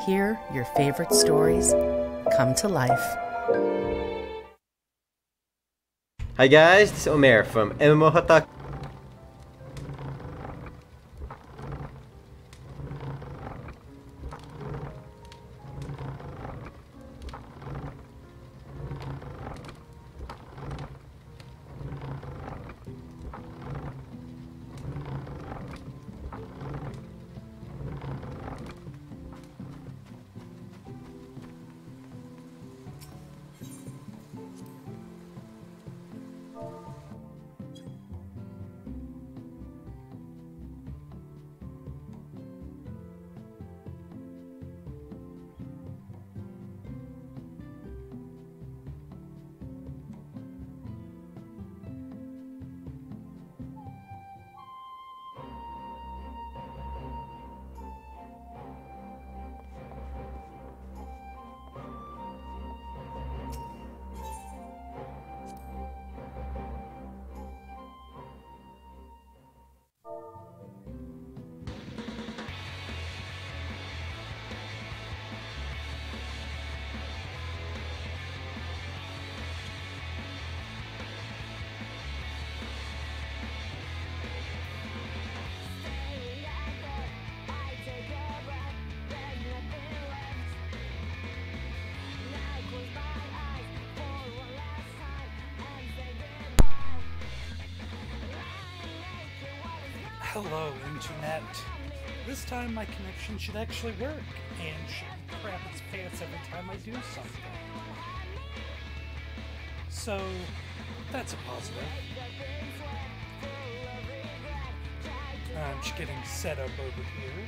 Here, your favorite stories come to life. Hi guys, this is Omer from MMOHuts. Hello, Internet. This time my connection should actually work, and should crap its pants every time I do something. So, that's a positive. I'm just getting set up over here.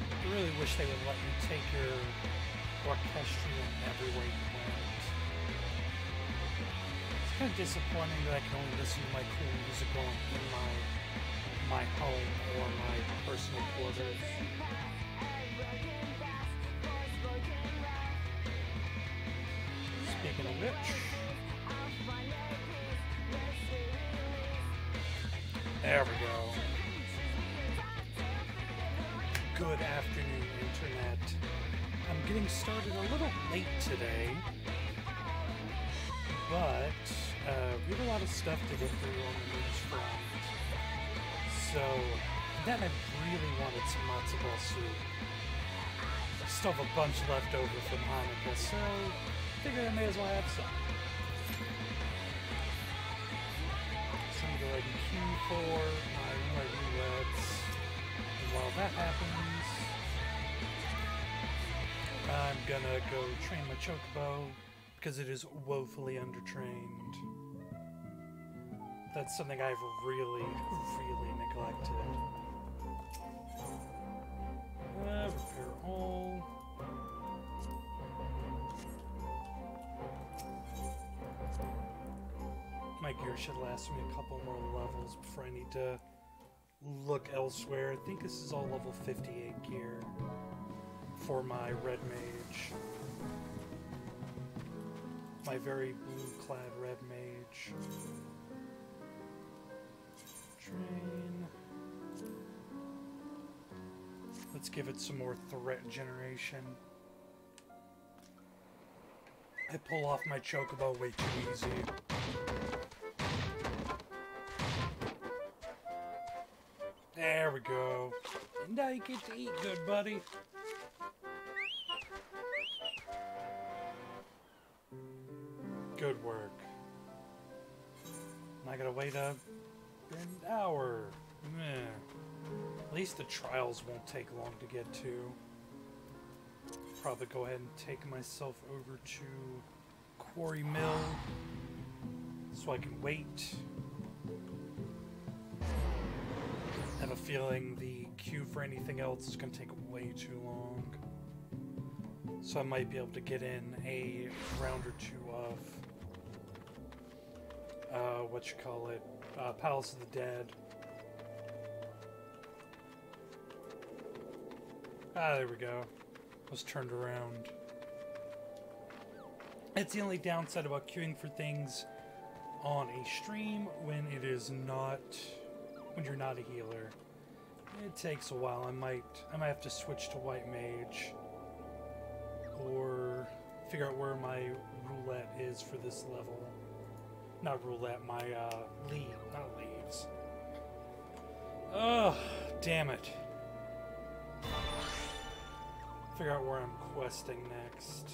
I really wish they would let you take your orchestrion everywhere you went. It's kind of disappointing that I can only listen to my cool music in my home or my personal quarters. Speaking of which, there we go. Good afternoon, Internet. I'm getting started a little late today, but we have a lot of stuff to get through on the news front. So, then I really wanted some matzo ball soup. Still have a bunch left over from Hanukkah, so I figured I may as well have some. So I'm going to go ahead and queue for my roulettes. And while that happens, I'm gonna go train my Chocobo, because it is woefully undertrained. That's something I've really, really neglected. Repair all. My gear should last me a couple more levels before I need to look elsewhere. I think this is all level 58 gear for my Red Mage. My very blue-clad Red Mage. Train. Let's give it some more threat generation. I pull off my Chocobo way too easy. There we go. And now you get to eat good, buddy. Good work. I gotta wait an hour. Meh. At least the trials won't take long to get to. Probably go ahead and take myself over to Quarry Mill so I can wait. I have a feeling the queue for anything else is going to take way too long. So I might be able to get in a round or two of Palace of the Dead. Ah, there we go. I was turned around. It's the only downside about queuing for things on a stream when it is not when you're not a healer. It takes a while. I might have to switch to White Mage, or figure out where my roulette is for this level. Not roulette, my lead, not leaves. Ugh, damn it. Figure out where I'm questing next.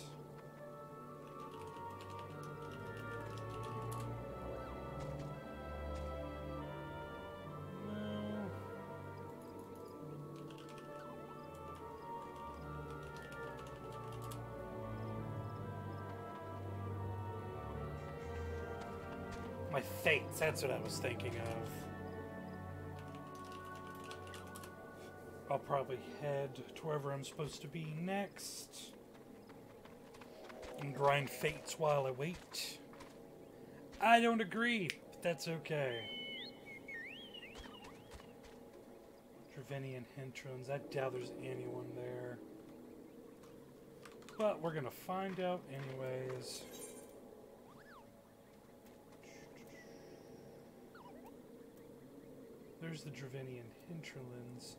My fates, that's what I was thinking of. I'll probably head to wherever I'm supposed to be next and grind fates while I wait. I don't agree, but that's okay. Dravenian Hinterlands, I doubt there's anyone there. But we're gonna find out anyways. There's the Dravenian Hinterlands.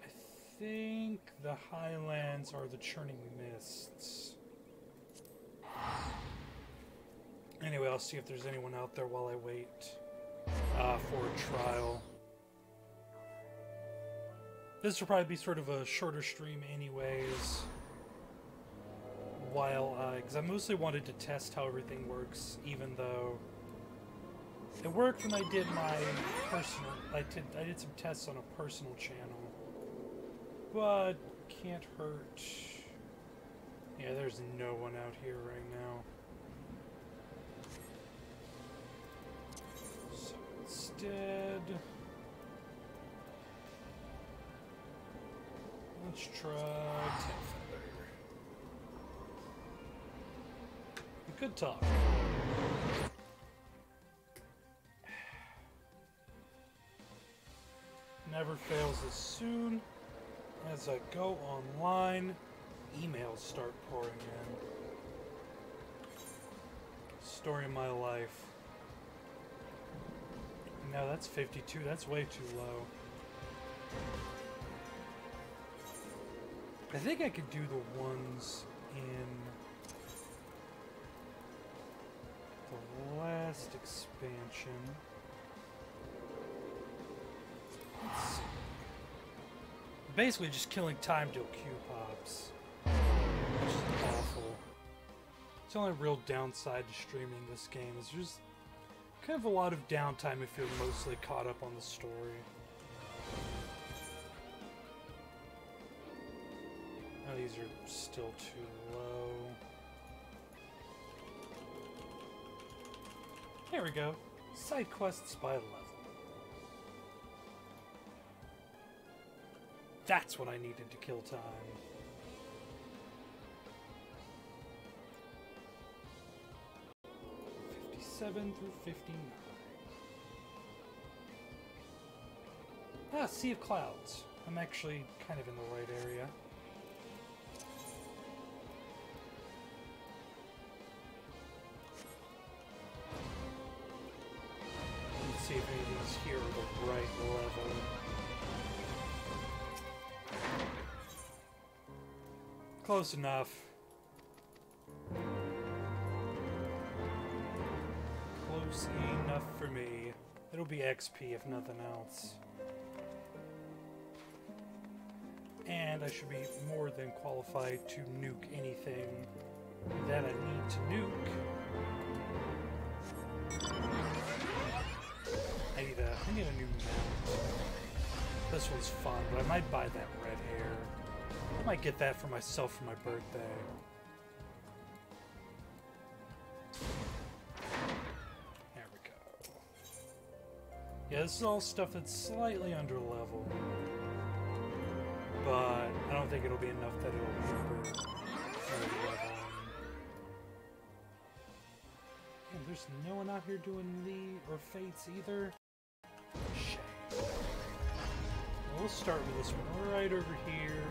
I think the Highlands are the Churning Mists. Anyway, I'll see if there's anyone out there while I wait for a trial. This will probably be sort of a shorter stream anyways. While, because I mostly wanted to test how everything works, even though it worked when I did my personal, I did some tests on a personal channel, but can't hurt. Yeah, there's no one out here right now. So instead, let's try Tenfeather. We could talk. Never fails as soon as I go online, emails start pouring in. Story of my life. No, that's 52. That's way too low. I think I could do the ones in the last expansion. Basically just killing time till Q pops, which is awful. It's the only real downside to streaming this game is just kind of a lot of downtime if you're mostly caught up on the story. Oh, these are still too low. There we go. Side quests by level. That's what I needed to kill time. '57 through '59. Ah, Sea of Clouds. I'm actually kind of in the right area. Let's see if any of these here are the right level. Close enough. Close enough for me. It'll be XP if nothing else. And I should be more than qualified to nuke anything that I need to nuke. I need a new mount. This one's fun, but I might buy that red hair. I might get that for myself for my birthday. There we go. Yeah, this is all stuff that's slightly under level. But I don't think it'll be enough that it'll remember level. And there's no one out here doing the or fates either. Shame. Well, we'll start with this one right over here.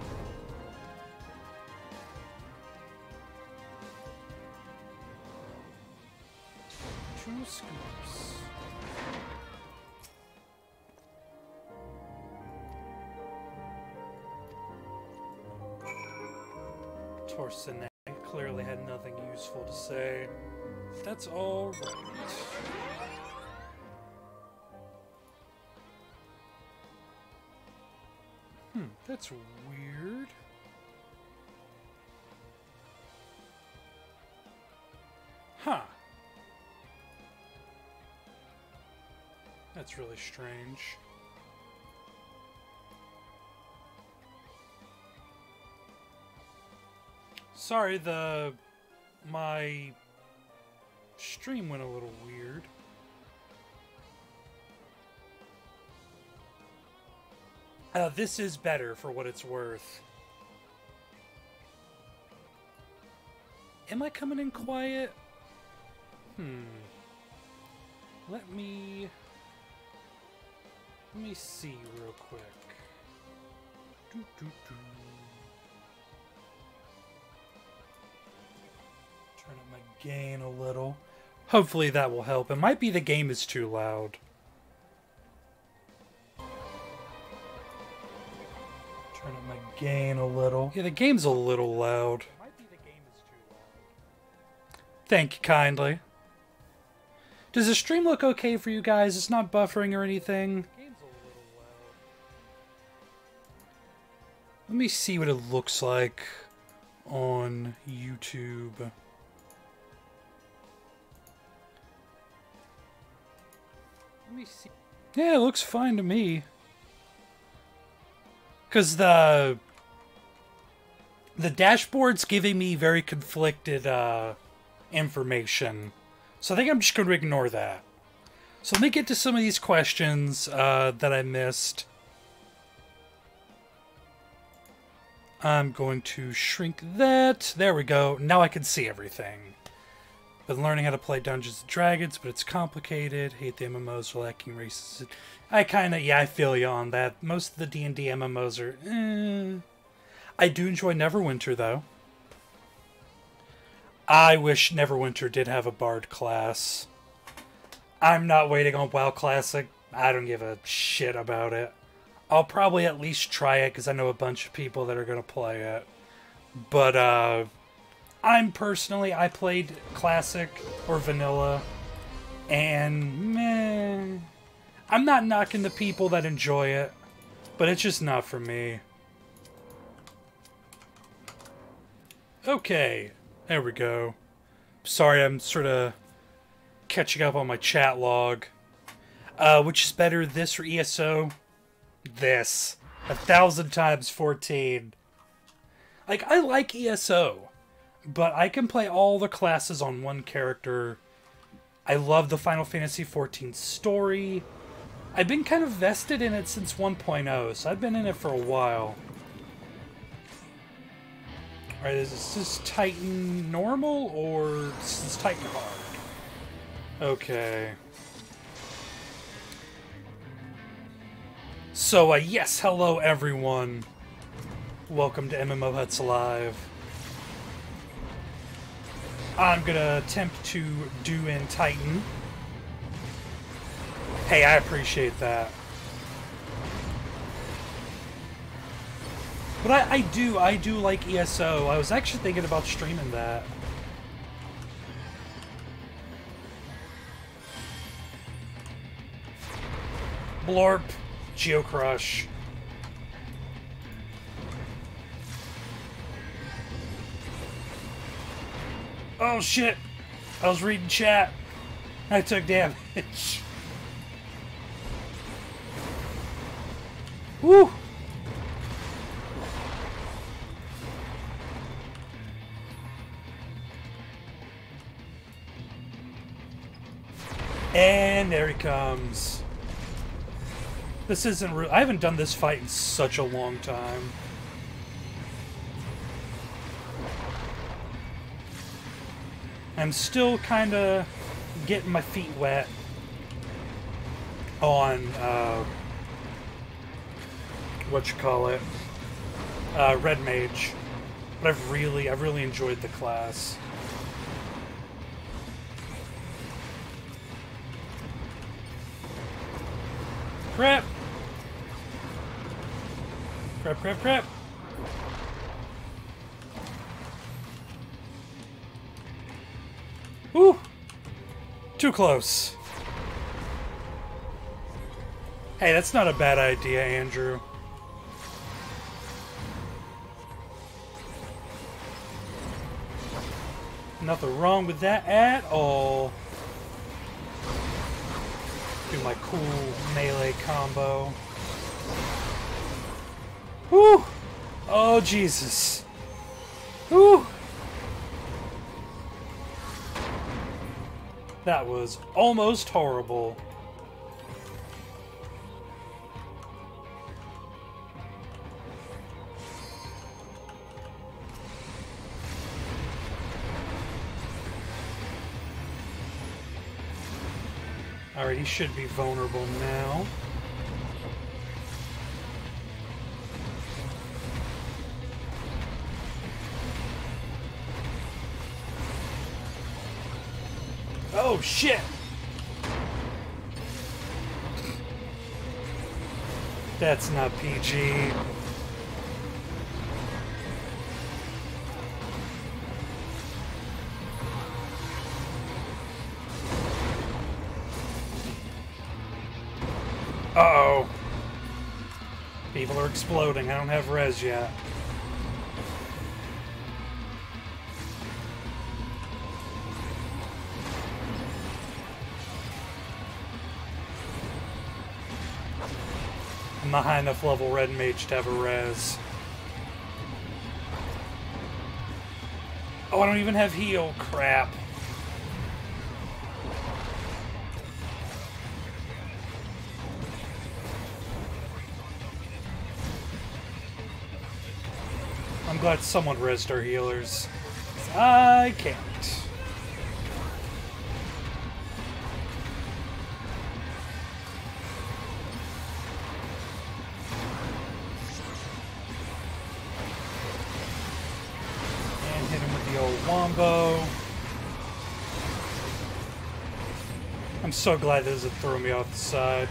Two scoops. Torsenay clearly had nothing useful to say. That's all right. That's weird. Huh. That's really strange. Sorry, my stream went a little weird. This is better for what it's worth. Am I coming in quiet? Let me see real quick. Turn up my gain a little. Hopefully that will help. It might be the game is too loud. Turn up my gain a little. Yeah, the game's a little loud. Might be the game is too loud. Thank you kindly. Does the stream look okay for you guys? It's not buffering or anything. Game's a little loud. Let me see what it looks like on YouTube. Let me see. Yeah, it looks fine to me. Because the dashboard's giving me very conflicted information. So I think I'm just going to ignore that. So let me get to some of these questions that I missed. I'm going to shrink that. There we go. Now I can see everything. Been learning how to play Dungeons & Dragons, but it's complicated. Hate the MMOs for lacking races. I feel you on that. Most of the D&D MMOs are, I do enjoy Neverwinter, though. I wish Neverwinter did have a Bard class. I'm not waiting on WoW Classic. I don't give a shit about it. I'll probably at least try it, because I know a bunch of people that are going to play it. But, I played Classic or Vanilla, and meh. I'm not knocking the people that enjoy it, but it's just not for me. Okay, there we go. Sorry, I'm sort of catching up on my chat log. Which is better, this or ESO? This. 1,000 times 14. Like, I like ESO, but I can play all the classes on one character. I love the Final Fantasy XIV story. I've been kind of vested in it since 1.0, so I've been in it for a while. Alright, is this Titan normal, or is this Titan hard? Okay. So, yes, hello everyone. Welcome to MMOHuts Live. I'm gonna attempt to do in Titan. Hey, I appreciate that. But I do like ESO. I was actually thinking about streaming that. Blorp. Geocrush. Oh shit! I was reading chat. I took damage. Woo! And there he comes. This isn't real. I haven't done this fight in such a long time. I'm still kind of getting my feet wet on Red Mage, but I've really enjoyed the class. Crap! Crap. Whew! Too close. Hey, that's not a bad idea, Andrew. Nothing wrong with that at all. Do my cool melee combo. Whew! Oh, Jesus. Whew! That was almost horrible. Alright, he should be vulnerable now. Oh, shit! That's not PG. Uh-oh. People are exploding. I don't have res yet. I'm not high enough level Red Mage to have a res. Oh, I don't even have heal. Crap. I'm glad someone rezzed our healers. I can't. And hit him with the old wombo. I'm so glad this doesn't throw me off the side.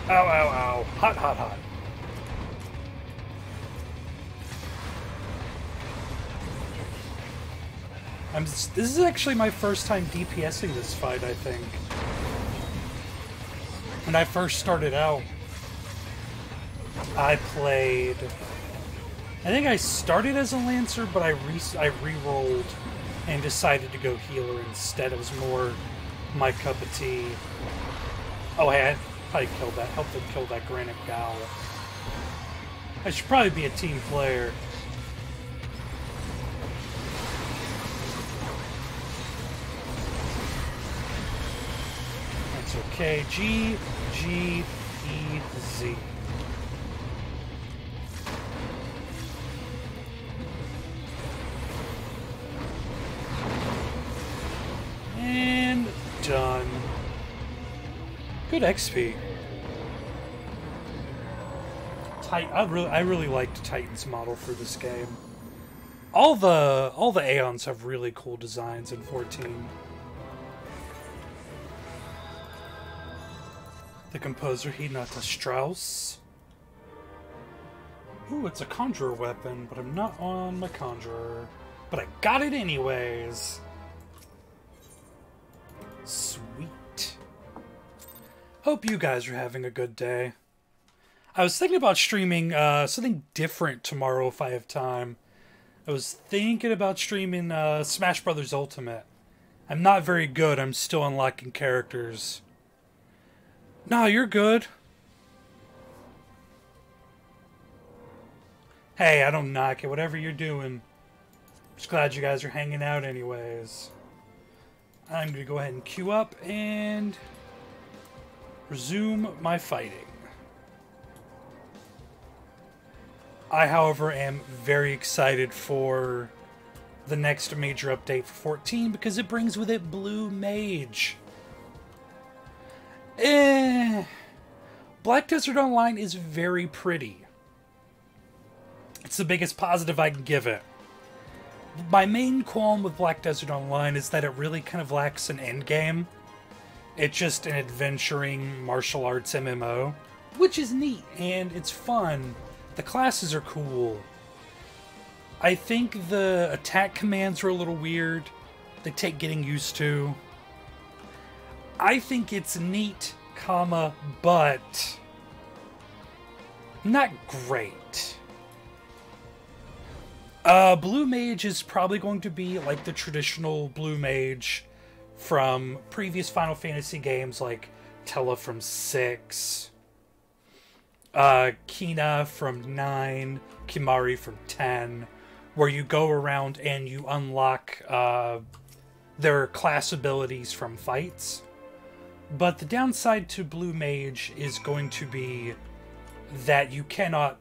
Ow, ow, ow. Hot, hot, hot. This is actually my first time DPSing this fight, I think. When I first started out, I played... I think I started as a Lancer, but I re-rolled and decided to go healer instead. It was more my cup of tea. Oh, hey, I probably killed that. Helped him kill that Granite Gowl. I should probably be a team player. Okay, G, G, E, Z. And done. Good XP. I really liked Titan's model for this game. All the Aeons have really cool designs in 14. The composer Hinata Strauss. Ooh, it's a conjurer weapon, but I'm not on my conjurer. But I got it anyways. Sweet. Hope you guys are having a good day. I was thinking about streaming something different tomorrow if I have time. I was thinking about streaming Smash Bros. Ultimate. I'm not very good. I'm still unlocking characters. No, you're good. Hey, I don't knock it. Whatever you're doing. Just glad you guys are hanging out anyways. I'm going to go ahead and queue up and resume my fighting. I, however, am very excited for the next major update for 14 because it brings with it Blue Mage. Black Desert Online is very pretty. It's the biggest positive I can give it. My main qualm with Black Desert Online is that it really kind of lacks an endgame. It's just an adventuring martial arts MMO, which is neat and it's fun. The classes are cool. I think the attack commands are a little weird. They take getting used to. I think it's neat, but not great. Blue Mage is probably going to be like the traditional Blue Mage from previous Final Fantasy games like Tella from 6, Kina from 9, Kimari from 10, where you go around and you unlock their class abilities from fights. But the downside to Blue Mage is going to be that you cannot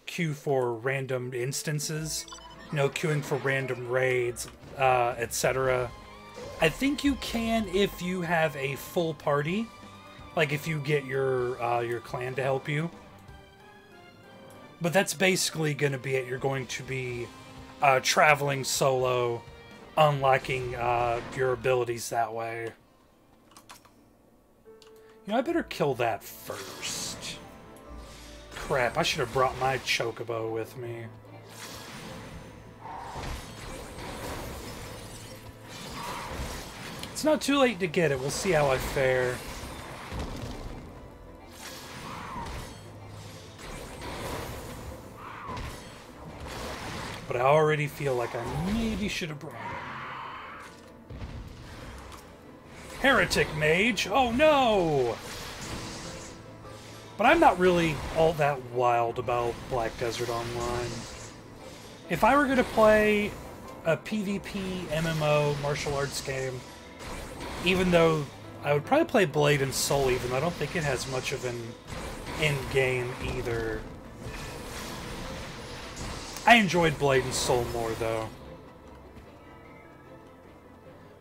queue for random instances, you know, queuing for random raids, etc. I think you can if you have a full party, like if you get your clan to help you. But that's basically going to be it. You're going to be traveling solo, unlocking your abilities that way. You know, I better kill that first. Crap, I should have brought my Chocobo with me. It's not too late to get it. We'll see how I fare. But I already feel like I maybe should have brought it. Heretic Mage! Oh no! But I'm not really all that wild about Black Desert Online. If I were going to play a PvP MMO martial arts game, even though I would probably play Blade and Soul, even though I don't think it has much of an end game either. I enjoyed Blade and Soul more, though.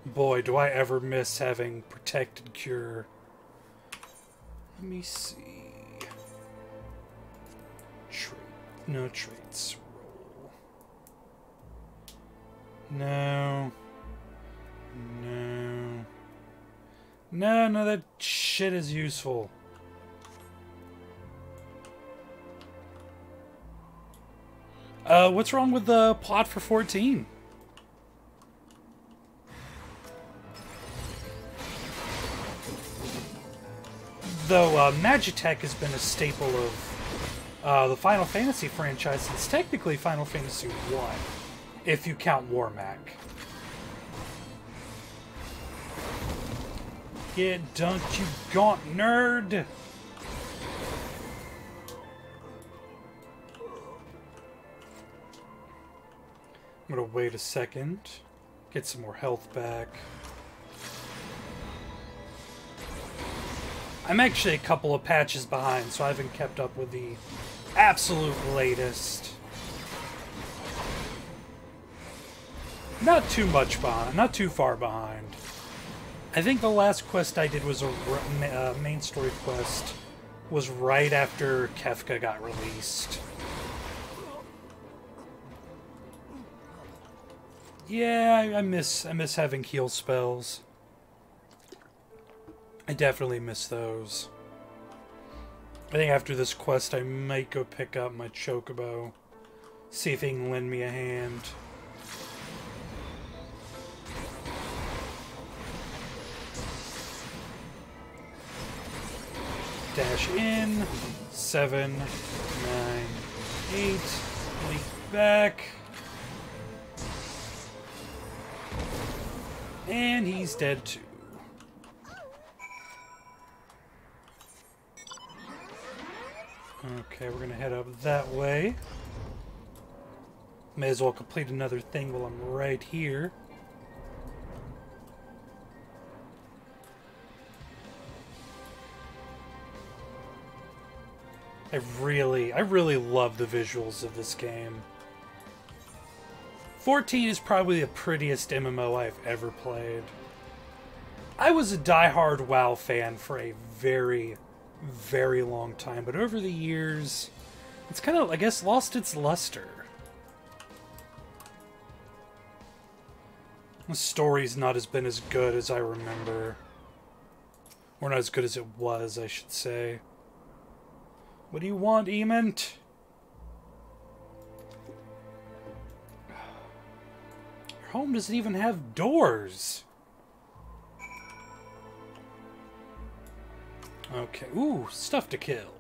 Boy, do I ever miss having Protected Cure. Let me see. No traits. Roll. No. No. No, no, that shit is useful. What's wrong with the plot for 14? Though Magitech has been a staple of the Final Fantasy franchise since technically Final Fantasy I, if you count Warmac. Get dunked, you gaunt nerd! I'm gonna wait a second, get some more health back. I'm actually a couple of patches behind, so I haven't kept up with the absolute latest. Not too much behind, not too far behind. I think the last quest I did was a main story quest, was right after Kefka got released. Yeah, I miss having heal spells. I definitely miss those. I think after this quest I might go pick up my Chocobo. See if he can lend me a hand. Dash in. 7, 9, 8. Leap back. And he's dead too. Okay, we're gonna head up that way. May as well complete another thing while I'm right here. I really love the visuals of this game. 14 is probably the prettiest MMO I've ever played. I was a diehard WoW fan for a very, very long time, but over the years, it's kind of, I guess, lost its luster. The story's not been as good as I remember. Or not as good as it was, I should say. What do you want, Eamon? home doesn't even have doors. Okay, ooh, stuff to kill.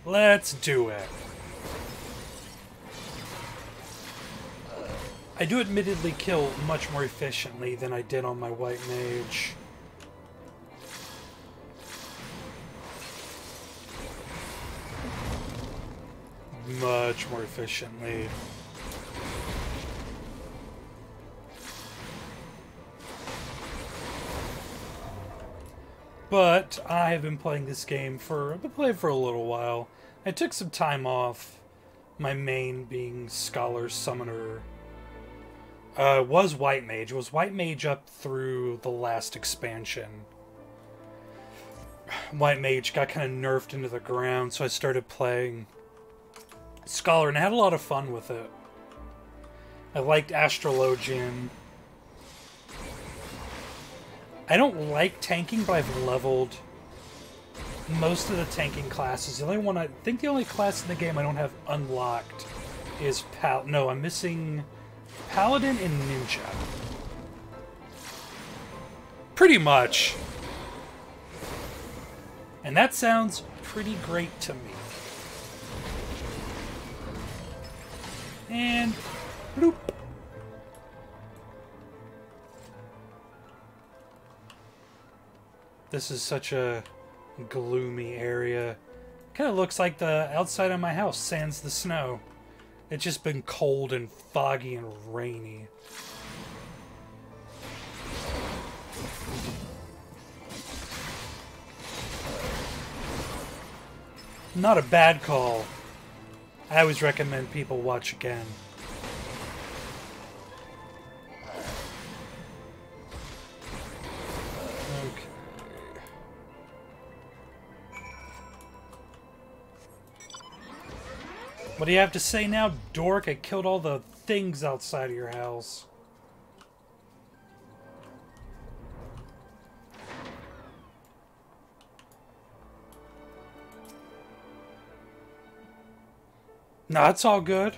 Let's do it. I do admittedly kill much more efficiently than I did on my White Mage. Much more efficiently. But I have been playing this game I've been playing for a little while. I took some time off, my main being Scholar Summoner. Was White Mage. It was White Mage up through the last expansion. White Mage got kind of nerfed into the ground, so I started playing Scholar, and I had a lot of fun with it. I liked Astrologian. I don't like tanking, but I've leveled most of the tanking classes. The only one I think the only class in the game I don't have unlocked is No, I'm missing Paladin and Ninja. Pretty much. And that sounds pretty great to me. And bloop. This is such a gloomy area. Kind of looks like the outside of my house sans the snow. It's just been cold and foggy and rainy. Not a bad call. I always recommend people watch again. Okay. What do you have to say now, dork? I killed all the things outside of your house. No, it's all good.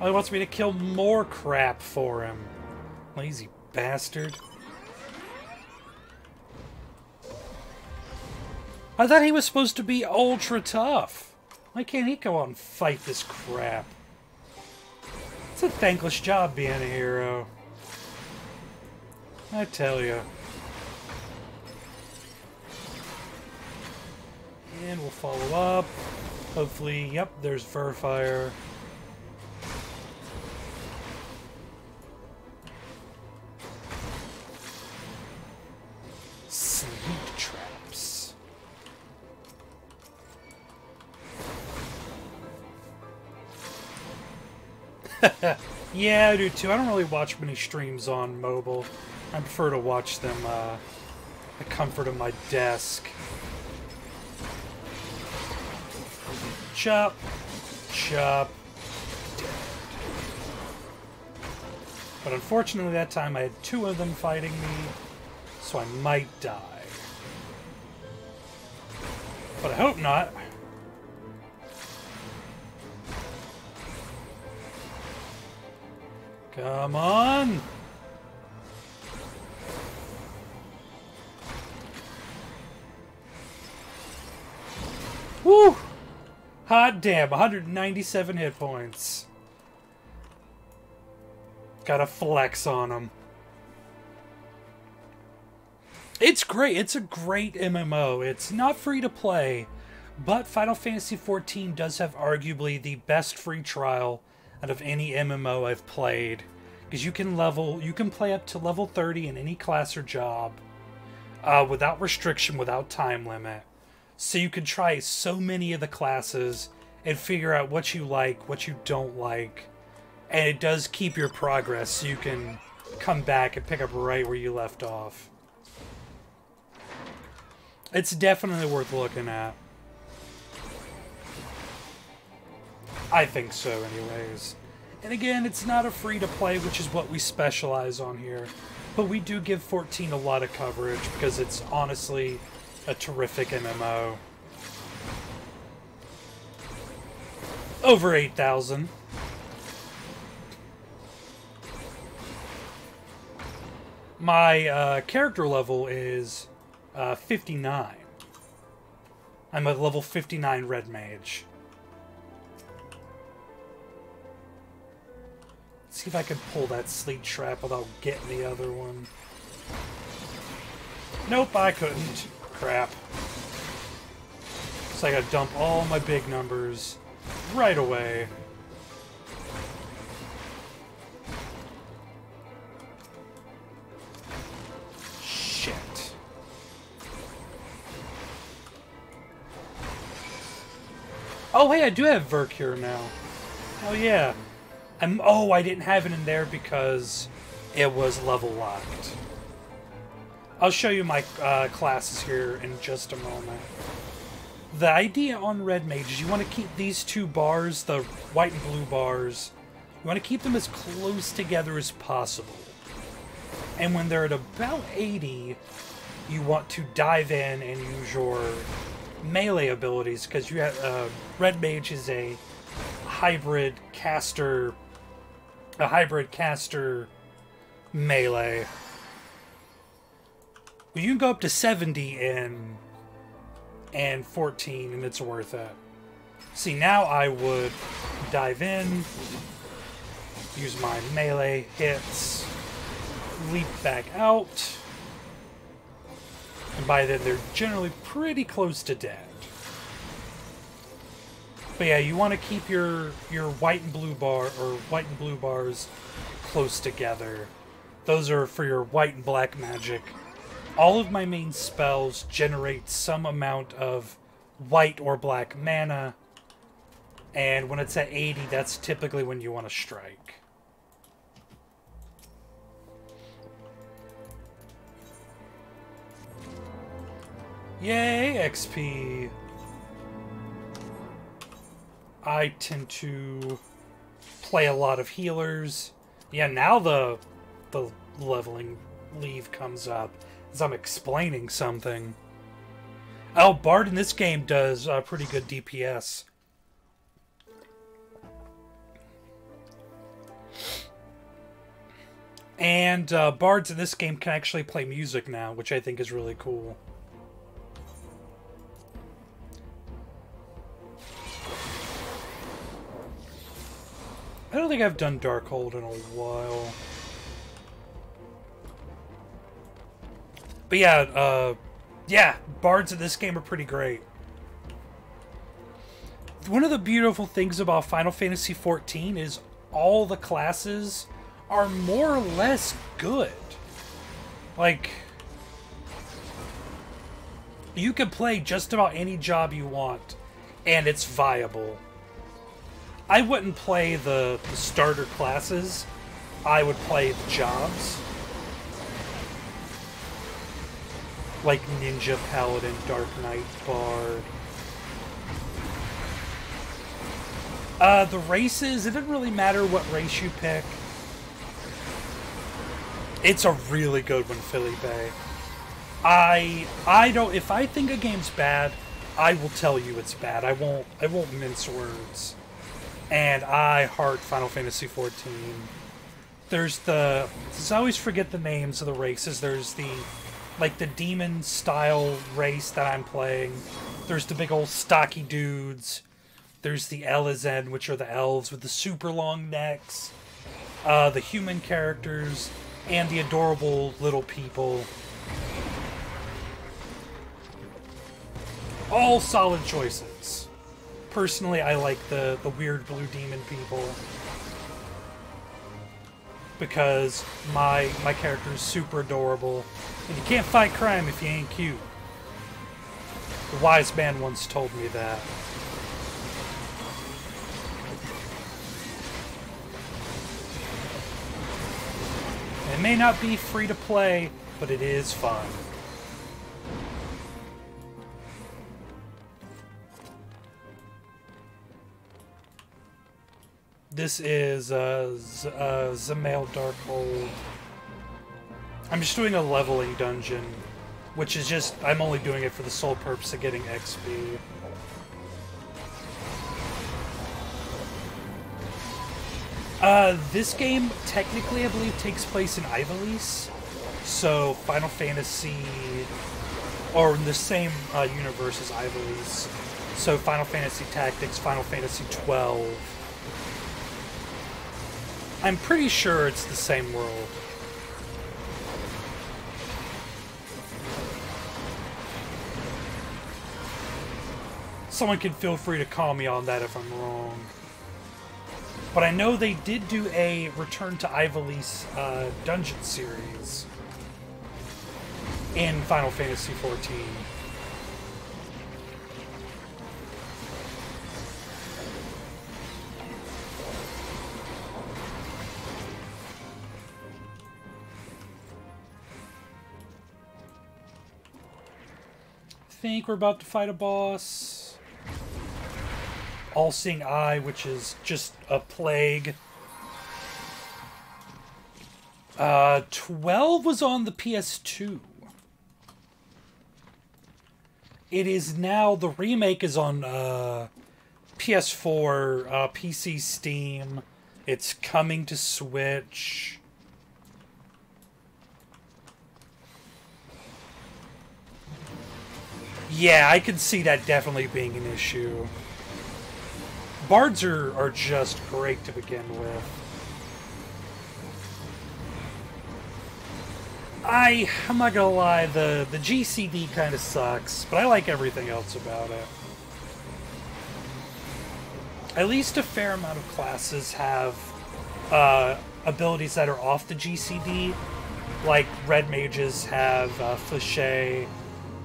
Oh, he wants me to kill more crap for him. Lazy bastard. I thought he was supposed to be ultra tough. Why can't he go out and fight this crap? It's a thankless job being a hero. I tell you. And we'll follow up. Hopefully, yep, there's Furfire. Sleep traps. Yeah, I do too. I don't really watch many streams on mobile. I prefer to watch them the comfort of my desk. Chop, chop, dead. But unfortunately that time I had two of them fighting me, so I might die. But I hope not. Come on! Woo! Hot damn, 197 hit points. Gotta flex on them. It's great. It's a great MMO. It's not free to play, but Final Fantasy XIV does have arguably the best free trial out of any MMO I've played. Because you can play up to level 30 in any class or job without restriction, without time limit. So you can try so many of the classes and figure out what you like, what you don't like. And it does keep your progress so you can come back and pick up right where you left off. It's definitely worth looking at. I think so anyways. And again, it's not a free to play, which is what we specialize on here. But we do give 14 a lot of coverage because it's honestly a terrific MMO. Over 8,000. My character level is 59. I'm a level 59 Red Mage. Let's see if I can pull that sleep trap without getting the other one. Nope, I couldn't. Crap. So I gotta dump all my big numbers right away. Shit. Oh, hey, I do have Vercure now. Oh, yeah. Oh, I didn't have it in there because it was level locked. I'll show you my classes here in just a moment. The idea on Red Mage is you want to keep these two bars, the white and blue bars, you want to keep them as close together as possible. And when they're at about 80, you want to dive in and use your melee abilities, because you have Red Mage is a hybrid caster melee. Well, you can go up to 70 and 14, and it's worth it. See, now I would dive in, use my melee hits, leap back out, and by then they're generally pretty close to dead. But yeah, you want to keep your white and blue bars close together. Those are for your white and black magic. All of my main spells generate some amount of white or black mana, and when it's at 80, that's typically when you want to strike. Yay, XP! I tend to play a lot of healers. Yeah, now the leveling leave comes up as I'm explaining something. Oh, Bard in this game does pretty good DPS. And Bards in this game can actually play music now, which I think is really cool. I don't think I've done Darkhold in a while. But yeah, yeah, Bards in this game are pretty great. One of the beautiful things about Final Fantasy XIV is all the classes are more or less good. Like, you can play just about any job you want, and it's viable. I wouldn't play the starter classes. I would play the jobs. Like Ninja, Paladin, Dark Knight, Bard. The races, it doesn't really matter what race you pick. It's a really good one, Felipe. I don't, if I think a game's bad, I will tell you it's bad. I won't mince words. And I heart Final Fantasy XIV. There's I always forget the names of the races. There's the demon style race that I'm playing. There's the big old stocky dudes. There's the Elezen, which are the elves with the super long necks. The human characters, and the adorable little people. All solid choices. Personally, I like the weird blue demon people. Because my character is super adorable. And you can't fight crime if you ain't cute. The wise man once told me that. It may not be free to play, but it is fun. This is Zamail Darkhold. I'm just doing a leveling dungeon, which is just, I'm only doing it for the sole purpose of getting XP. This game technically, I believe, takes place in Ivalice. So Final Fantasy, or in the same universe as Ivalice. So Final Fantasy Tactics, Final Fantasy XII. I'm pretty sure it's the same world. Someone can feel free to call me on that if I'm wrong. But I know they did do a Return to Ivalice dungeon series in Final Fantasy XIV. I think we're about to fight a boss. All-Seeing Eye, which is just a plague. 12 was on the PS2. It is now, the remake is on PS4, PC, Steam. It's coming to Switch. Yeah, I can see that definitely being an issue. Bards are just great to begin with. I'm not gonna lie, the GCD kind of sucks, but I like everything else about it. At least a fair amount of classes have abilities that are off the GCD, like Red Mages have Fléché,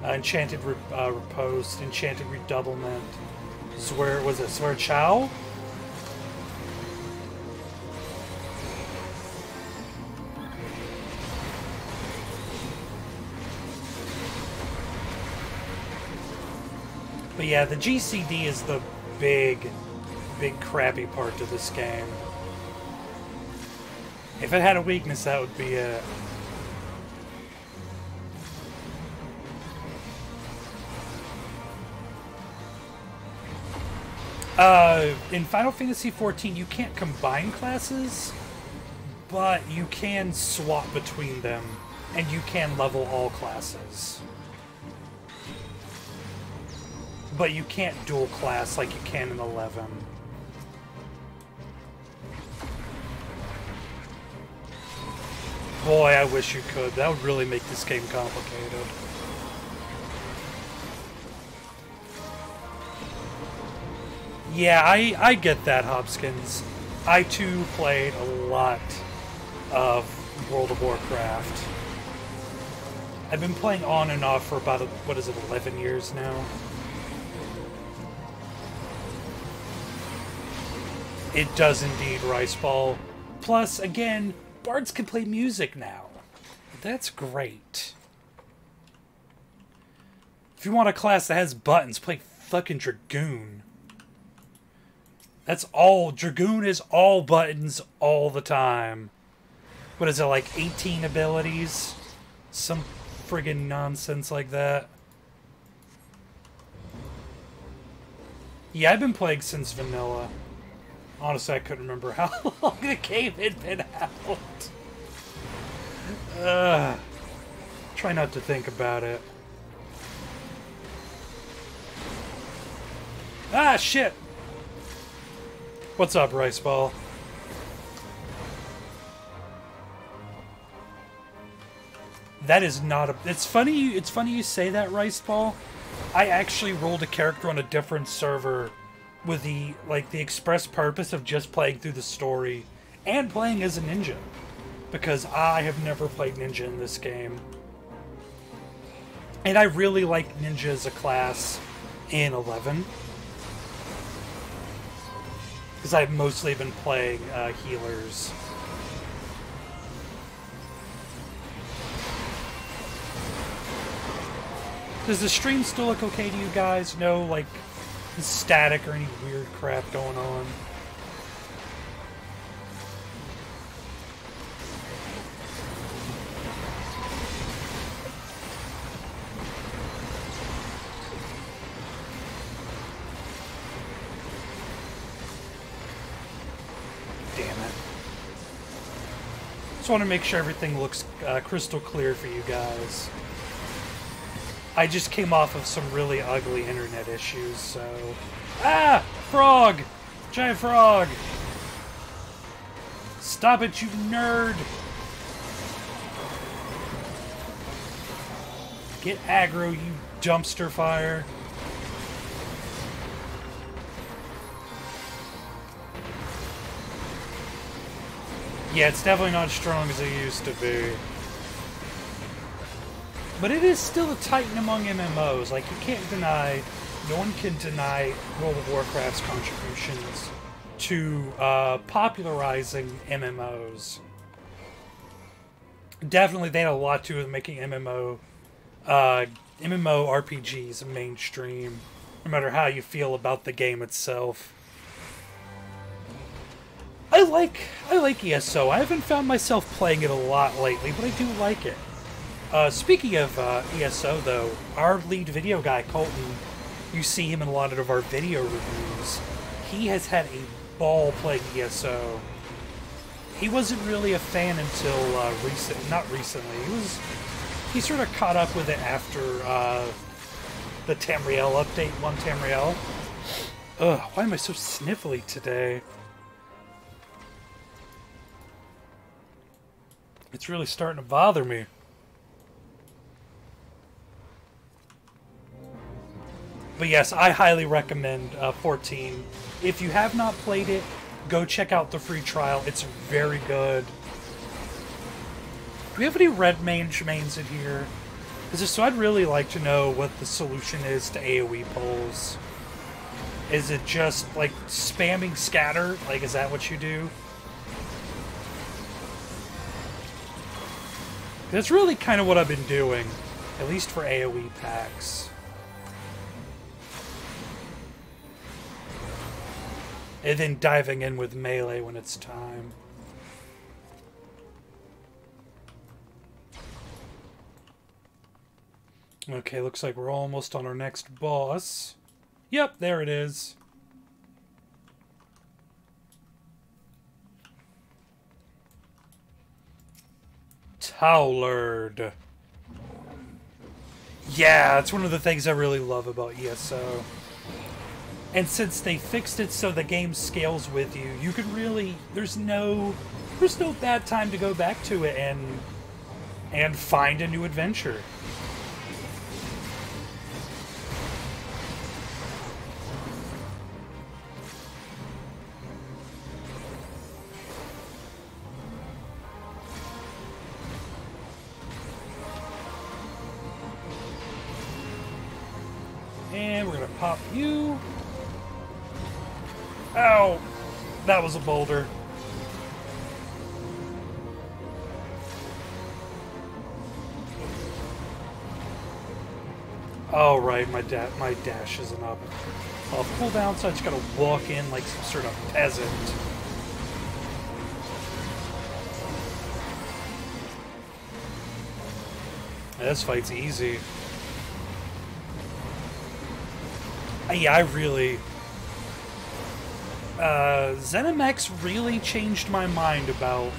Enchanted Riposte, Enchanted Redoublement. Was it Swear Chow? But yeah, the GCD is the big crappy part to this game. If it had a weakness, that would be it. In Final Fantasy XIV, you can't combine classes, but you can swap between them, and you can level all classes. But you can't dual class like you can in 11. Boy, I wish you could. That would really make this game complicated. Yeah, I get that, Hopkins. I too played a lot of World of Warcraft. I've been playing on and off for about, 11 years now? It does indeed, Riceball. Plus, again, bards can play music now. That's great. If you want a class that has buttons, play fucking Dragoon. That's all. Dragoon is all buttons all the time. What is it, like 18 abilities? Some friggin' nonsense like that. Yeah, I've been playing since vanilla. Honestly, I couldn't remember how long the game had been out. Try not to think about it. Ah, shit! What's up, Riceball? That is not a... It's funny you say that, Riceball. I actually rolled a character on a different server with the express purpose of just playing through the story and playing as a ninja, because I have never played ninja in this game, and I really like ninja as a class in 11, because I've mostly been playing healers. Does the stream still look okay to you guys? No, like, static or any weird crap going on? Damn it. Just want to make sure everything looks crystal clear for you guys. I just came off of some really ugly internet issues, so... Ah! Frog! Giant frog! Stop it, you nerd! Get aggro, you dumpster fire. Yeah, it's definitely not as strong as it used to be. But it is still a titan among MMOs. Like, you can't deny, no one can deny World of Warcraft's contributions to popularizing MMOs. Definitely, they had a lot to do with making MMORPGs mainstream, no matter how you feel about the game itself. I like ESO. I haven't found myself playing it a lot lately, but I do like it. Speaking of ESO, though, our lead video guy, Colton, you see him in a lot of our video reviews. He has had a ball playing ESO. He wasn't really a fan until not recently. He sort of caught up with it after the Tamriel update, 1 Tamriel. Ugh, why am I so sniffly today? It's really starting to bother me. But yes, I highly recommend 14. If you have not played it, go check out the free trial. It's very good. Do we have any Red Mage mains in here? So I'd really like to know what the solution is to AoE pulls. Is it just, like, spamming scatter? Like, is that what you do? That's really kind of what I've been doing, at least for AoE packs. And then diving in with melee when it's time. Okay, looks like we're almost on our next boss. Yep, there it is. Towlerd. Yeah, it's one of the things I really love about ESO. And since they fixed it so the game scales with you, you can really, there's no bad time to go back to it and find a new adventure. And we're gonna pop you. Ow! That was a boulder. Oh, right, my dash isn't up. I'll pull down, so I just gotta walk in like some sort of peasant. This fight's easy. Yeah, I really... ZeniMax really changed my mind about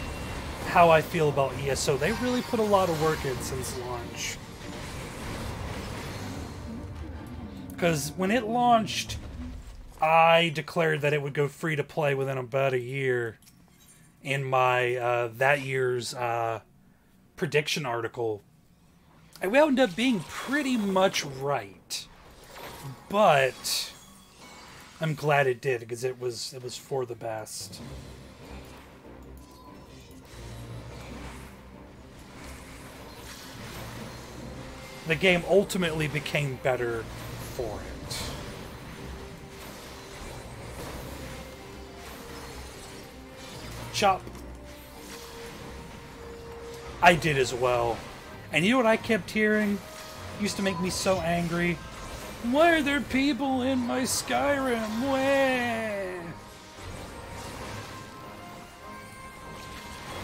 how I feel about ESO. They really put a lot of work in since launch. Because when it launched, I declared that it would go free to play within about a year in my that year's prediction article. And we wound up being pretty much right. But I'm glad it did, because it was for the best. The game ultimately became better for it. Chop. I did as well. And you know what I kept hearing? Used to make me so angry. Why are there people in my Skyrim? Wah!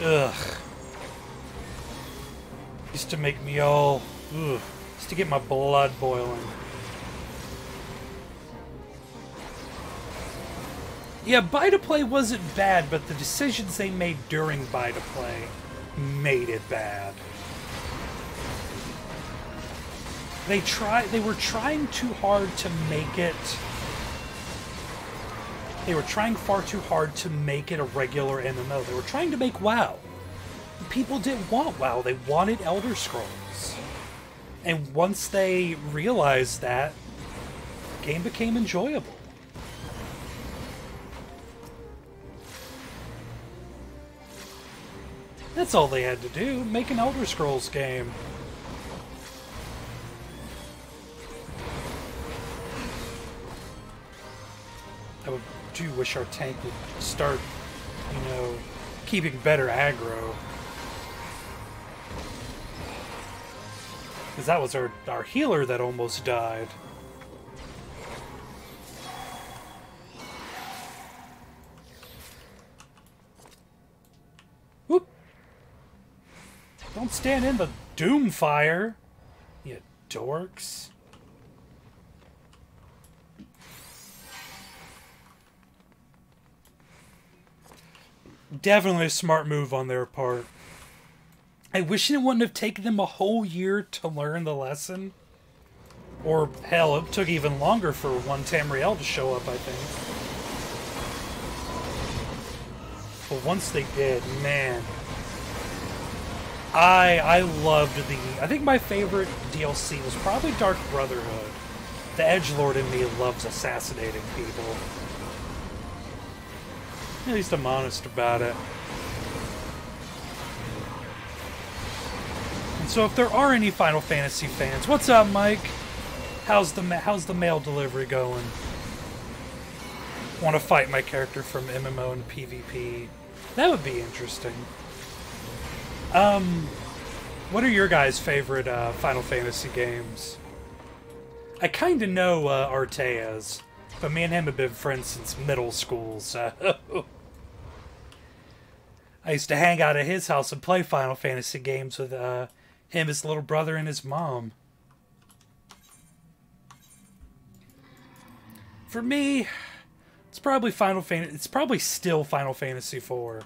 Ugh. Used to make me all... Ugh. Used to get my blood boiling. Yeah, buy-to-play wasn't bad, but the decisions they made during buy-to-play made it bad. They were trying too hard to make it. They were trying far too hard to make it a regular MMO. They were trying to make WoW. People didn't want WoW. They wanted Elder Scrolls. And once they realized that, the game became enjoyable. That's all they had to do. Make an Elder Scrolls game. I do wish our tank would start, you know, keeping better aggro. Because that was our healer that almost died. Whoop! Don't stand in the doom fire, you dorks. Definitely a smart move on their part. I wish it wouldn't have taken them a whole year to learn the lesson. Or, hell, it took even longer for one Tamriel to show up, I think. But once they did, man. I loved the... I think my favorite DLC was probably Dark Brotherhood. The edgelord in me loves assassinating people. At least I'm honest about it. And so if there are any Final Fantasy fans, what's up, Mike? How's the mail delivery going? Want to fight my character from MMO and PvP? That would be interesting. What are your guys' favorite Final Fantasy games? I kind of know Artea's, but me and him have been friends since middle school, so... I used to hang out at his house and play Final Fantasy games with him, his little brother, and his mom. For me, it's probably It's probably still Final Fantasy IV.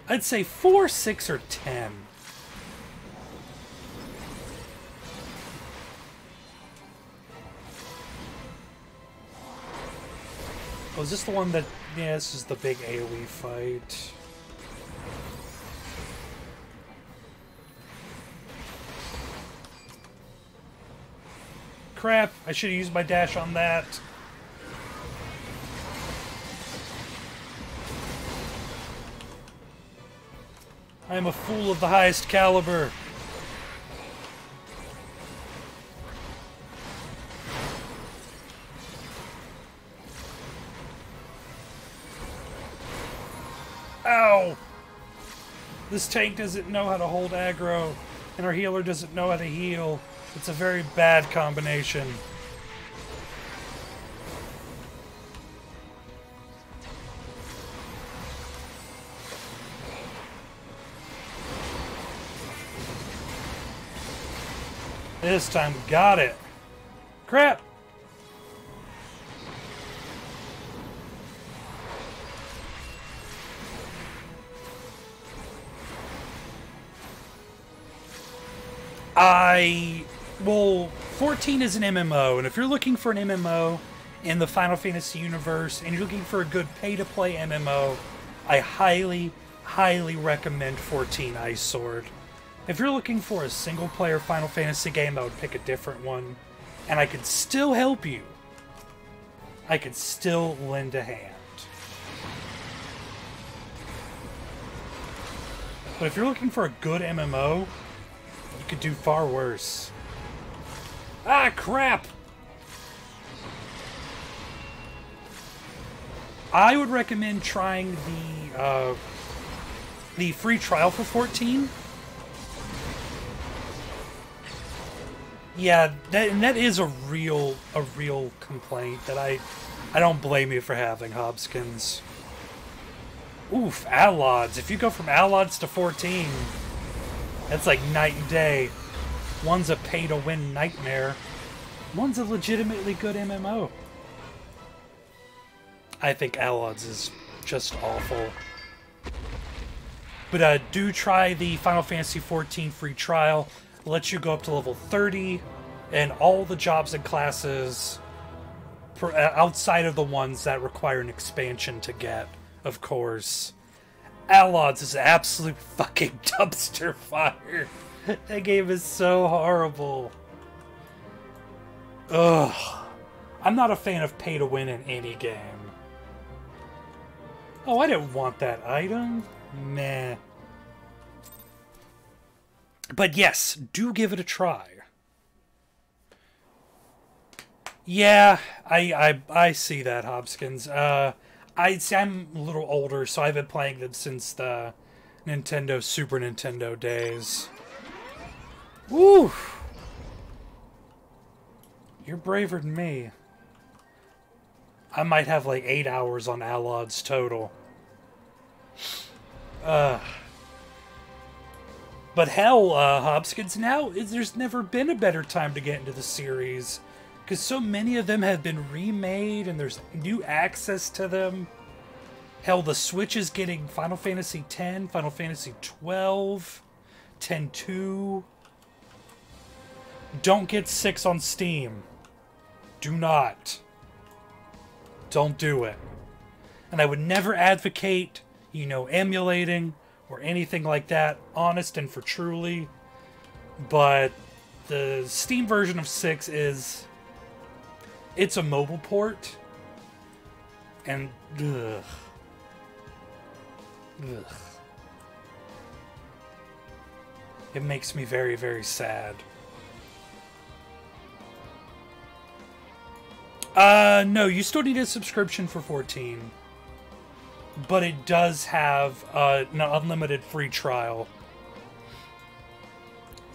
I'd say 4, 6, or 10. Oh, is this the one that... Yeah, this is the big AoE fight. Crap, I should have used my dash on that. I am a fool of the highest caliber. Ow! This tank doesn't know how to hold aggro, and our healer doesn't know how to heal. It's a very bad combination. This time, got it. Crap! Well, 14 is an MMO, and if you're looking for an MMO in the Final Fantasy universe, and you're looking for a good pay-to-play MMO, I highly, highly recommend 14 Ice Sword. If you're looking for a single-player Final Fantasy game, I would pick a different one, and I could still help you. I could still lend a hand. But if you're looking for a good MMO, you could do far worse. Ah, crap! I would recommend trying the free trial for 14. Yeah, that is a real complaint that I don't blame you for having, Hobskins. Oof, Allods. If you go from Allods to 14, that's like night and day. One's a pay-to-win nightmare. One's a legitimately good MMO. I think Allods is just awful. But do try the Final Fantasy XIV free trial. It lets you go up to level 30, and all the jobs and classes outside of the ones that require an expansion to get, of course. Allods is absolute fucking dumpster fire. That game is so horrible. Ugh. I'm not a fan of pay to win in any game. Oh, I didn't want that item. Meh. But yes, do give it a try. Yeah, I see that, Hobskins. I'm a little older, so I've been playing them since the Super Nintendo days. Woo! You're braver than me. I might have like 8 hours on Allods total. But hell, Hobskins, now there's never been a better time to get into the series. Because so many of them have been remade and there's new access to them. Hell, the Switch is getting Final Fantasy X, Final Fantasy XII, 10-2. Don't get 6 on Steam. Do not. Don't do it. And I would never advocate, emulating or anything like that, honest and for truly. But the Steam version of 6 it's a mobile port. And, ugh. Ugh. It makes me very, very sad. No, you still need a subscription for 14. But it does have an unlimited free trial.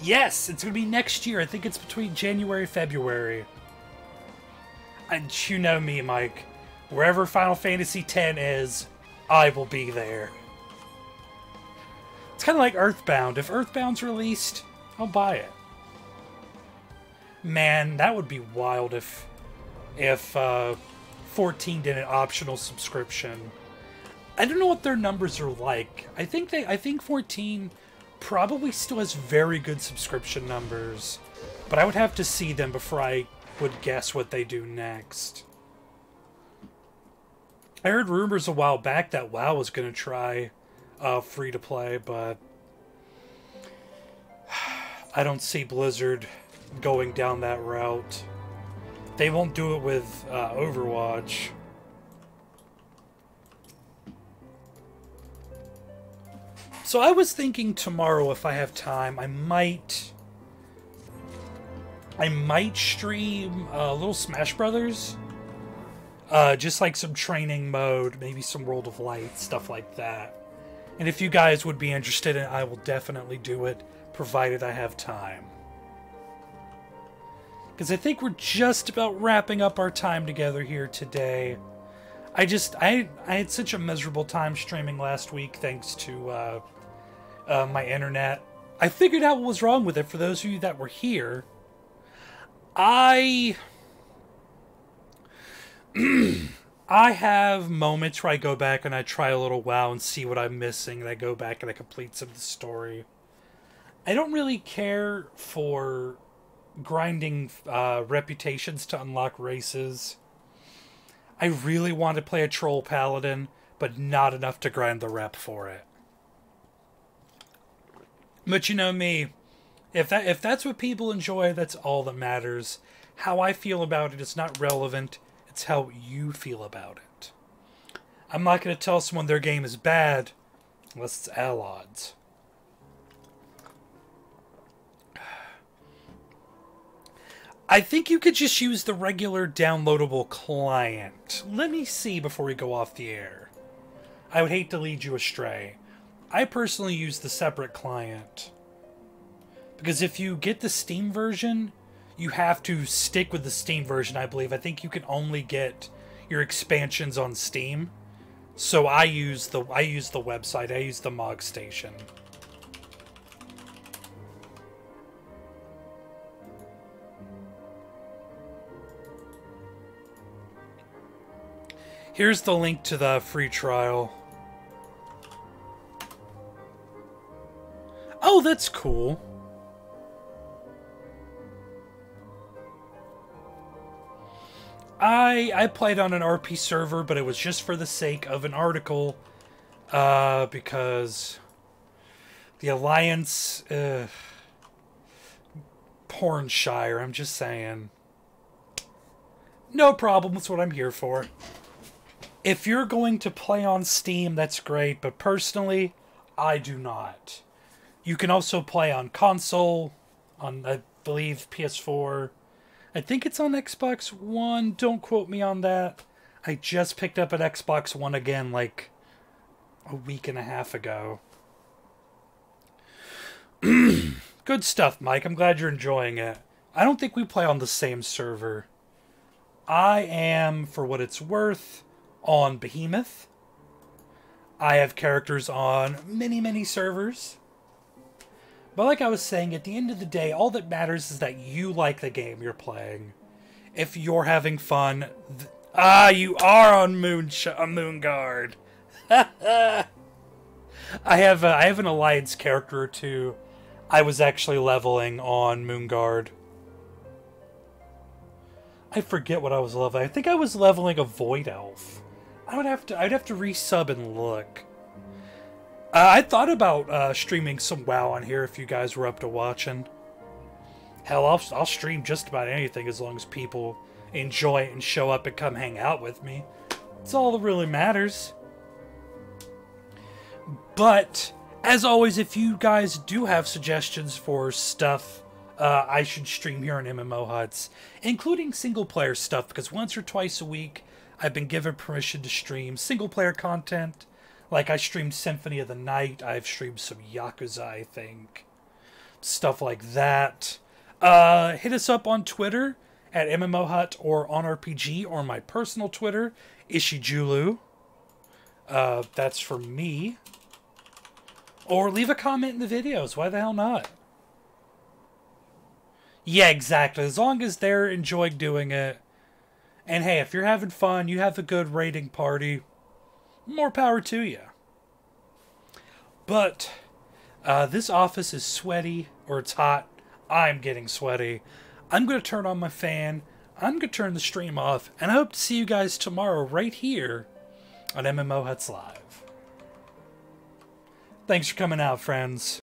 Yes, it's going to be next year. I think it's between January and February. And you know me, Mike. Wherever Final Fantasy X is, I will be there. It's kind of like Earthbound. If Earthbound's released, I'll buy it. Man, that would be wild if 14 did an optional subscription. I don't know what their numbers are like. I think 14 probably still has very good subscription numbers, but I would have to see them before I would guess what they do next. I heard rumors a while back that WoW was going to try free to play, but I don't see Blizzard going down that route. They won't do it with Overwatch. So I was thinking tomorrow, if I have time, I might stream a little Smash Brothers. Just like some training mode, maybe some World of Light, stuff like that. And if you guys would be interested in it, I will definitely do it, provided I have time. Because I think we're just about wrapping up our time together here today. I had such a miserable time streaming last week thanks to my internet. I figured out what was wrong with it for those of you that were here. I have moments where I go back and I try a little WoW and see what I'm missing, and I go back and I complete some of the story. I don't really care for grinding reputations to unlock races. I really want to play a troll paladin, but not enough to grind the rep for it. But you know me, if that's what people enjoy, that's all that matters. How I feel about it is not relevant. It's how you feel about it. I'm not going to tell someone their game is bad unless it's Allods. I think you could just use the regular downloadable client. Let me see before we go off the air. I would hate to lead you astray. I personally use the separate client. Because if you get the Steam version, you have to stick with the Steam version, I believe. I think you can only get your expansions on Steam. So I use the website. I use the MOG station. Here's the link to the free trial. Oh, that's cool. I played on an RP server, but it was just for the sake of an article, because the Alliance, Pornshire, I'm just saying. No problem, that's what I'm here for. If you're going to play on Steam, that's great, but personally, I do not. You can also play on console, on, I believe, PS4. I think it's on Xbox One. Don't quote me on that. I just picked up an Xbox One again, like, a week and a half ago. Good stuff, Mike. I'm glad you're enjoying it. I don't think we play on the same server. I am, for what it's worth, on Behemoth. I have characters on many servers. But like I was saying, at the end of the day, all that matters is that you like the game you're playing. If you're having fun... you are on Moonguard. I have an Alliance character or two. I was actually leveling on Moonguard. I forget what I was leveling. I think I was leveling a Void Elf. I'd have to resub and look. I thought about streaming some WoW on here if you guys were up to watching. Hell, I'll stream just about anything as long as people enjoy it and show up and come hang out with me. That's all that really matters. But, as always, if you guys do have suggestions for stuff I should stream here on MMOHuts, including single-player stuff, because once or twice a week I've been given permission to stream single-player content. Like, I streamed Symphony of the Night, I've streamed some Yakuza, I think. Stuff like that. Hit us up on Twitter at MMOHut or on RPG, or my personal Twitter, Ishijulu. That's for me. Or leave a comment in the videos, why the hell not? Yeah, exactly, as long as they're enjoying doing it. And hey, if you're having fun, you have a good raiding party, more power to you. But this office is sweaty, or it's hot. I'm getting sweaty. I'm going to turn on my fan. I'm going to turn the stream off. And I hope to see you guys tomorrow right here on MMOHuts Live. Thanks for coming out, friends.